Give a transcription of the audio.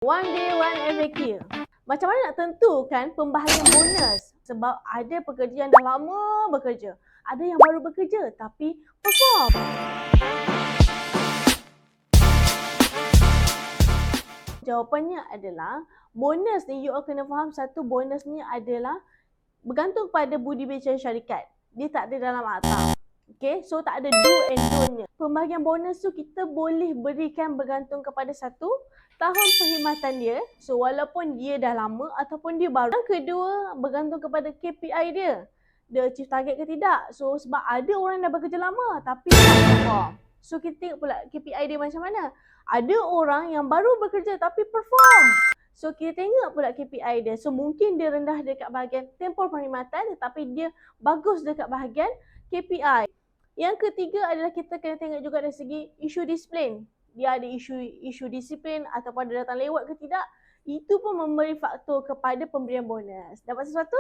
One day, one FAQ. Macam mana nak tentukan pembahagian bonus? Sebab ada pekerja yang dah lama bekerja. Ada yang baru bekerja tapi perform. Jawapannya adalah bonus ni, you all kena faham satu, bonus ni adalah bergantung pada budi bicara syarikat. Dia tak ada dalam akta. Okay, so tak ada do and don't-nya. Pembahagian bonus tu kita boleh berikan bergantung kepada satu, tahun perkhidmatan dia. So walaupun dia dah lama ataupun dia baru. Yang kedua, bergantung kepada KPI dia. Dia achieve target ke tidak. So sebab ada orang dah bekerja lama tapi tak perform. So kita tengok pula KPI dia macam mana. Ada orang yang baru bekerja tapi perform. So kita tengok pula KPI dia. So mungkin dia rendah dekat bahagian tempoh perkhidmatan tetapi dia bagus dekat bahagian KPI. Yang ketiga adalah kita kena tengok juga dari segi isu disiplin. Dia ada isu disiplin ataupun dia datang lewat ke tidak. Itu pun memberi faktor kepada pemberian bonus. Dapat sesuatu?